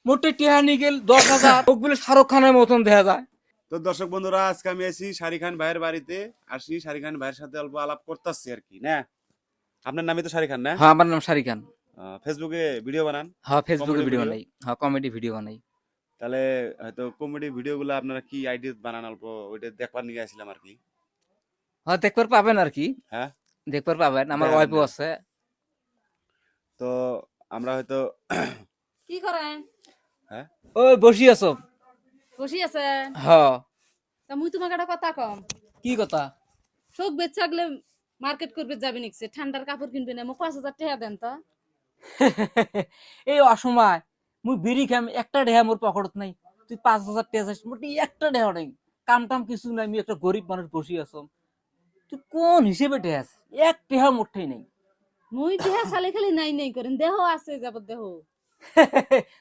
মোটে টিহা নিগেল 10,000 ওগুলো শাহরুখ খানের মতন দেখা যায়। তো দর্শক বন্ধুরা, আজকে আমি আছি শাহরুখ খান ভাইয়ের বাড়িতে। আসি শাহরুখ খান ভাইয়ের সাথে অল্প আলাপ করতেছি আর কি না। আপনার নামই তো শাহরুখ খান না? হ্যাঁ, আমার নাম শাহরুখ খান। ফেসবুকে ভিডিও বানান? হ্যাঁ, ফেসবুকে কমেডি ভিডিও ভিডিও? বানাই। হ্যাঁ, কমেডি ভিডিও বানাই। তাহলে হয়তো কমেডি ভিডিওগুলো আপনারা কি আইডিয়া বানান অল্প ওইটা দেখবার নিয়ে আসছিলাম আর কি। হ্যাঁ, দেখবার পাবেন আর কি। হ্যাঁ, দেখবার পাবেন, আমার দেখাবেন ওয়াইফও না? আছে। তো আমরা হয়তো কি করেন? হ্যাঁ, ওই বসি আছো? বসি আছে। হ্যাঁ। তা মুই তোমাকে একটা কথা কম। কি কথা? শোক বেচা গেলে মার্কেট করবে যাবে নিকছে, ঠান্ডার কাপড় কিনবে না, মোক 5,000 টাকা দেন তো। এই অসময় মুই বিড়ি খাম, একটা ঢেহা মোর পকেটত নাই। তুই 5,000 টাকা চাস, মোটি একটা ঢেহা নাই। কাম টাম কিছু নাই, আমি একটা গরিব মানুষ বসি আছো। তুই কোন হিসেবে ঢেহাস? এক টেহা মোটেই নাই। মুই দেহা খালি খালি নাই নাই করেন, দেহ আছে যাবত দেহ।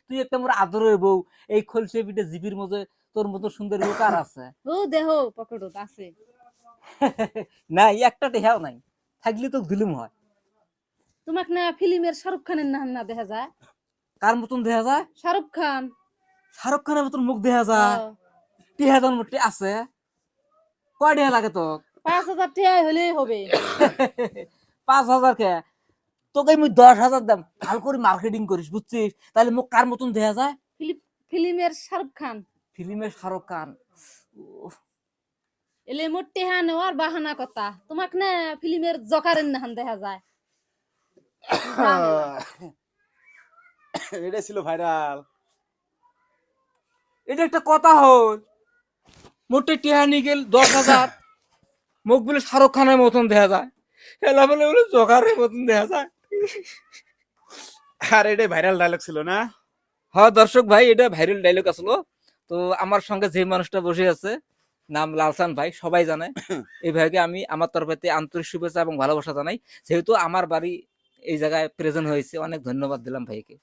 তুই একটা মোর আদরের বউ, এই খলসে পিঠে জিপির মধ্যে তোর মতো সুন্দর বউ কার আছে? ও দেহ পকেটত আছে। নাই, একটা টেহাও নাই। থাকলে তো দিলুম হয়। তোমাক না ফিল্মের শাহরুখ খানের নাম না দেখা যায়? কার মতন দেখা যায়? শাহরুখ খান। শাহরুখ খানের মতন মুখ দেখা যায়? ও, টেহা জন মোটে আছে? কয় টেহা লাগে তো? 5,000 টাকা হলেই হবে। 5,000 কে? তোকে আমি 10,000 দাম, ভালো করে মার্কেটিং করিস, বুঝছিস? তাহলে মুখ কার মতন দেখা যায়? ফিল্মের শাহরুখ খান। ফিল্মের শাহরুখ খান। উফ, এলে মোট টেহা নেওয়ার বাহানা কথা, তোমাক না ফিল্মের জকারের নাম দেখা যায়। ঝামেলা। এটা ছিল ভাইরাল। এটা একটা কথা হল? মোটে টেহা নিগেল 10,000, মুখ বলে শাহরুখ খানের মতন দেখা যায়। এলা বলে বলে জোকারের মতন দেখা যায়। আর এটা ভাইরাল ডায়লগ ছিল না? হ্যাঁ দর্শক ভাই, এটা ভাইরাল ডায়লগ আসলো। তো আমার সঙ্গে যে মানুষটা বসে আছে, নাম লালসান ভাই, সবাই জানে। এই ভাইকে আমি আমার তরফেতে আন্তরিক শুভেচ্ছা এবং ভালোবাসা জানাই। যেহেতু আমার বাড়ি এই জায়গায় প্রেজেন্ট হয়েছে, অনেক ধন্যবাদ দিলাম ভাইকে।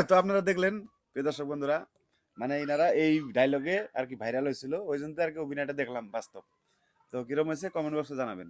তো আপনারা দেখলেন প্রিয় দর্শক বন্ধুরা, মানে এনারা এই ডায়লগে আর কি ভাইরাল হয়েছিল, ওই জন্য আর কি অভিনয়টা দেখলাম বাস্তব। তো কিরকম হয়েছে কমেন্ট বক্সে জানাবেন।